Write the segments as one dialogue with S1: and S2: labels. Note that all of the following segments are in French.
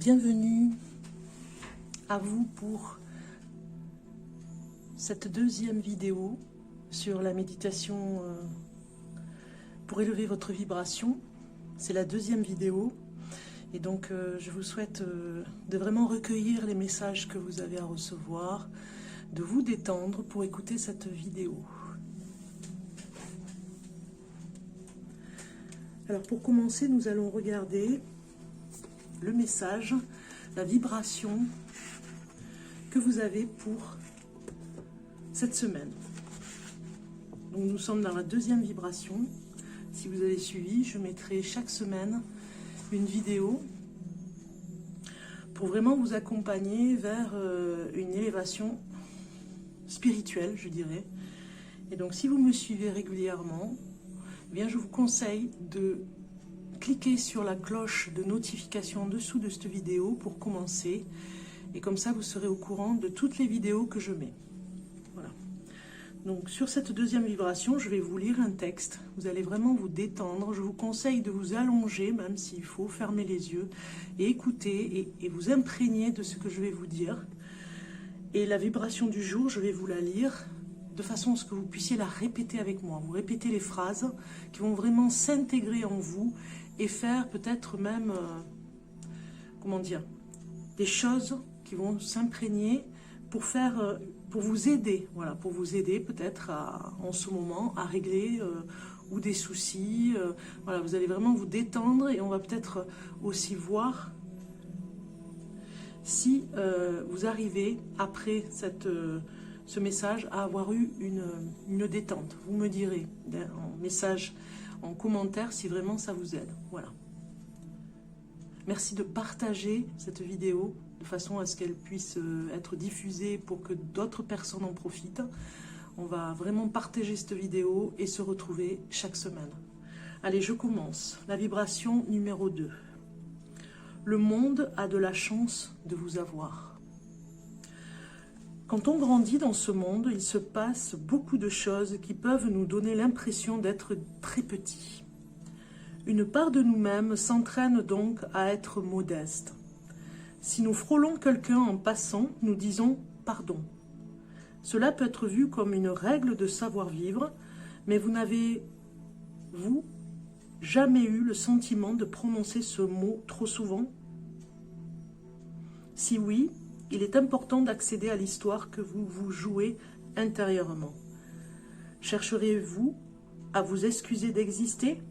S1: Bienvenue à vous pour cette deuxième vidéo sur la méditation pour élever votre vibration. C'est la deuxième vidéo et donc je vous souhaite de vraiment recueillir les messages que vous avez à recevoir, de vous détendre pour écouter cette vidéo. Alors pour commencer, nous allons regarder le message, la vibration que vous avez pour cette semaine. Donc nous sommes dans la deuxième vibration. Si vous avez suivi, je mettrai chaque semaine une vidéo pour vraiment vous accompagner vers une élévation spirituelle, je dirais. Et donc si vous me suivez régulièrement, eh bien je vous conseille de cliquez sur la cloche de notification en dessous de cette vidéo pour commencer. Et comme ça, vous serez au courant de toutes les vidéos que je mets. Voilà. Donc, sur cette deuxième vibration, je vais vous lire un texte. Vous allez vraiment vous détendre. Je vous conseille de vous allonger, même s'il faut, fermer les yeux et écouter et vous imprégner de ce que je vais vous dire. Et la vibration du jour, je vais vous la lire de façon à ce que vous puissiez la répéter avec moi. Vous répétez les phrases qui vont vraiment s'intégrer en vous et faire peut-être même, comment dire, des choses qui vont s'imprégner pour faire, pour vous aider, voilà, pour vous aider peut-être en ce moment à régler ou des soucis. Voilà, vous allez vraiment vous détendre et on va peut-être aussi voir si vous arrivez après ce message à avoir eu une détente. Vous me direz en message, en commentaire si vraiment ça vous aide. Voilà. Merci de partager cette vidéo de façon à ce qu'elle puisse être diffusée pour que d'autres personnes en profitent. On va vraiment partager cette vidéo et se retrouver chaque semaine. Allez, je commence. La vibration numéro 2. Le monde a de la chance de vous avoir. Quand on grandit dans ce monde, il se passe beaucoup de choses qui peuvent nous donner l'impression d'être très petits. Une part de nous-mêmes s'entraîne donc à être modeste. Si nous frôlons quelqu'un en passant, nous disons « pardon ». Cela peut être vu comme une règle de savoir-vivre, mais vous n'avez, vous, jamais eu le sentiment de prononcer ce mot trop souvent? Si oui, il est important d'accéder à l'histoire que vous vous jouez intérieurement. Chercherez-vous à vous excuser d'exister?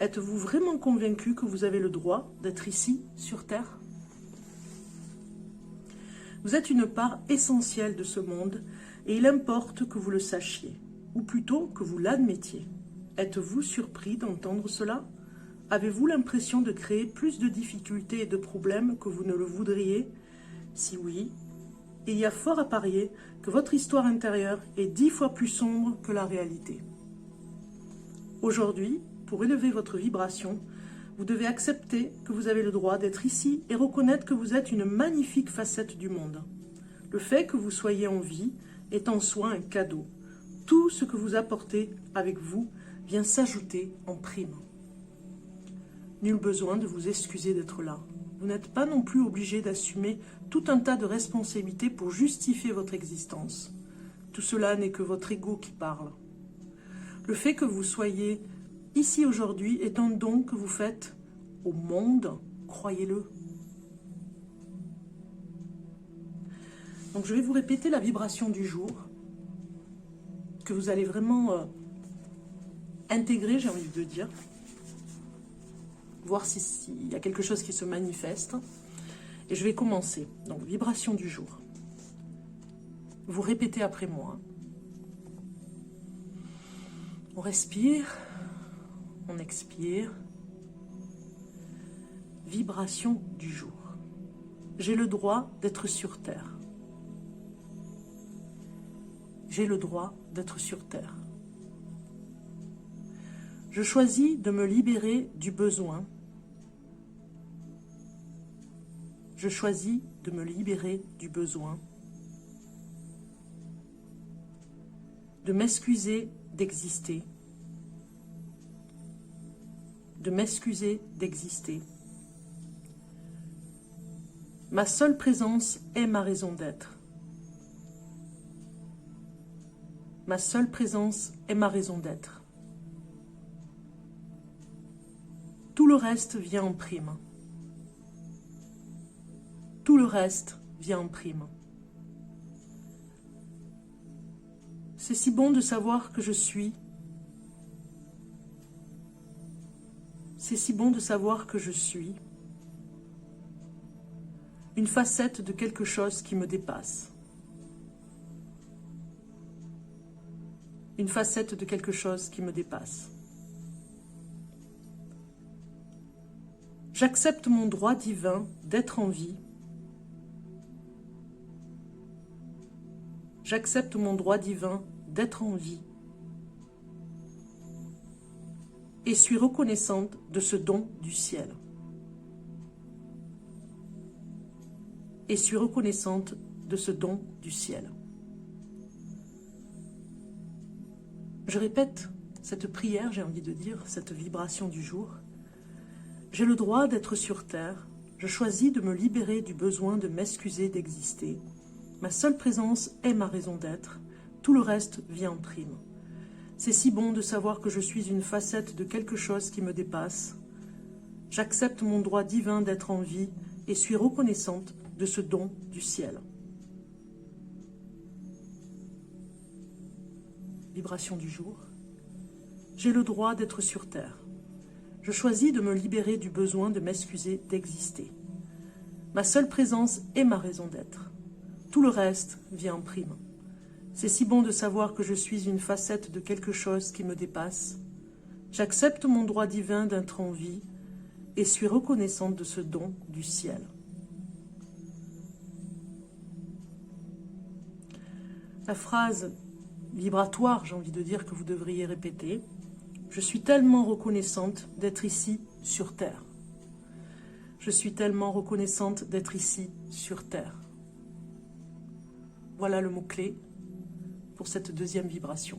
S1: Êtes-vous vraiment convaincu que vous avez le droit d'être ici, sur Terre? Vous êtes une part essentielle de ce monde et il importe que vous le sachiez, ou plutôt que vous l'admettiez. Êtes-vous surpris d'entendre cela? Avez-vous l'impression de créer plus de difficultés et de problèmes que vous ne le voudriez? Si oui, il y a fort à parier que votre histoire intérieure est 10 fois plus sombre que la réalité. Aujourd'hui, pour élever votre vibration, vous devez accepter que vous avez le droit d'être ici et reconnaître que vous êtes une magnifique facette du monde. Le fait que vous soyez en vie est en soi un cadeau. Tout ce que vous apportez avec vous vient s'ajouter en prime. Nul besoin de vous excuser d'être là. Vous n'êtes pas non plus obligé d'assumer tout un tas de responsabilités pour justifier votre existence. Tout cela n'est que votre ego qui parle. Le fait que vous soyez ici aujourd'hui est un don que vous faites au monde, croyez-le. Donc je vais vous répéter la vibration du jour, que vous allez vraiment intégrer, j'ai envie de dire. Voir s'il y a quelque chose qui se manifeste. Et je vais commencer. Donc, vibration du jour. Vous répétez après moi. On respire. On expire. Vibration du jour. J'ai le droit d'être sur Terre. J'ai le droit d'être sur Terre. Je choisis de me libérer du besoin. Je choisis de me libérer du besoin, de m'excuser d'exister, de m'excuser d'exister. Ma seule présence est ma raison d'être. Ma seule présence est ma raison d'être. Tout le reste vient en prime. Tout le reste vient en prime. C'est si bon de savoir que je suis. C'est si bon de savoir que je suis une facette de quelque chose qui me dépasse. Une facette de quelque chose qui me dépasse. J'accepte mon droit divin d'être en vie. J'accepte mon droit divin d'être en vie. Et suis reconnaissante de ce don du ciel. Et suis reconnaissante de ce don du ciel. Je répète cette prière, j'ai envie de dire, cette vibration du jour. J'ai le droit d'être sur terre. Je choisis de me libérer du besoin de m'excuser d'exister. Ma seule présence est ma raison d'être. Tout le reste vient en prime. C'est si bon de savoir que je suis une facette de quelque chose qui me dépasse. J'accepte mon droit divin d'être en vie et suis reconnaissante de ce don du ciel. Vibration du jour. J'ai le droit d'être sur terre. Je choisis de me libérer du besoin de m'excuser d'exister. Ma seule présence est ma raison d'être. Tout le reste vient en prime. C'est si bon de savoir que je suis une facette de quelque chose qui me dépasse. J'accepte mon droit divin d'être en vie et suis reconnaissante de ce don du ciel. La phrase vibratoire, j'ai envie de dire, que vous devriez répéter. Je suis tellement reconnaissante d'être ici sur terre. Je suis tellement reconnaissante d'être ici sur terre. Voilà le mot-clé pour cette deuxième vibration.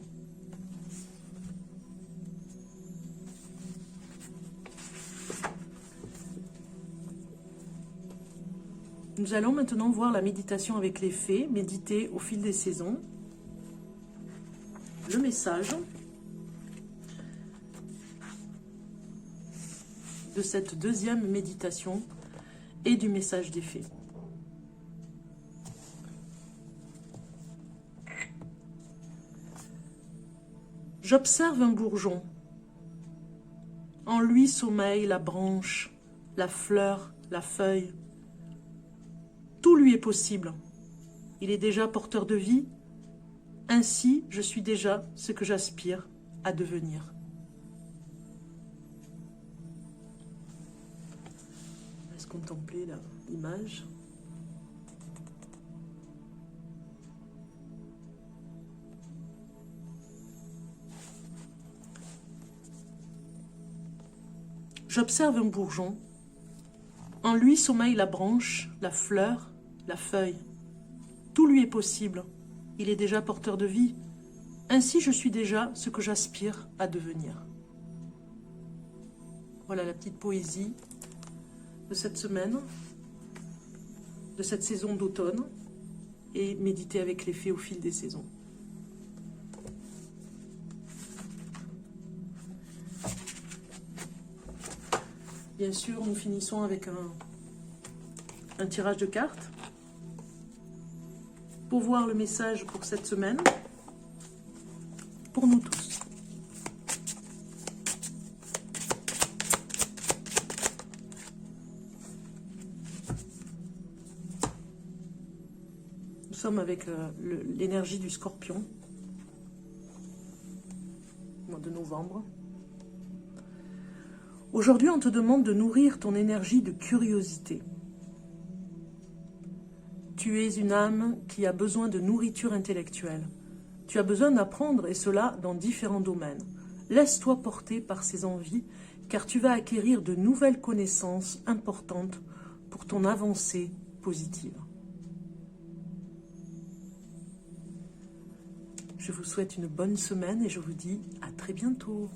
S1: Nous allons maintenant voir la méditation avec les fées, méditer au fil des saisons. Le message de cette deuxième méditation et du message des fées. J'observe un bourgeon. En lui sommeille la branche, la fleur, la feuille. Tout lui est possible. Il est déjà porteur de vie. Ainsi, je suis déjà ce que j'aspire à devenir. Laisse contempler l'image. J'observe un bourgeon. En lui sommeille la branche, la fleur, la feuille. Tout lui est possible. Il est déjà porteur de vie. Ainsi, je suis déjà ce que j'aspire à devenir. Voilà la petite poésie de cette semaine, de cette saison d'automne, et méditer avec les fées au fil des saisons. Bien sûr, nous finissons avec un tirage de cartes pour voir le message pour cette semaine, pour nous tous. Nous sommes avec l'énergie du Scorpion, mois de novembre. Aujourd'hui, on te demande de nourrir ton énergie de curiosité. Tu es une âme qui a besoin de nourriture intellectuelle. Tu as besoin d'apprendre, et cela dans différents domaines. Laisse-toi porter par ces envies, car tu vas acquérir de nouvelles connaissances importantes pour ton avancée positive. Je vous souhaite une bonne semaine et je vous dis à très bientôt.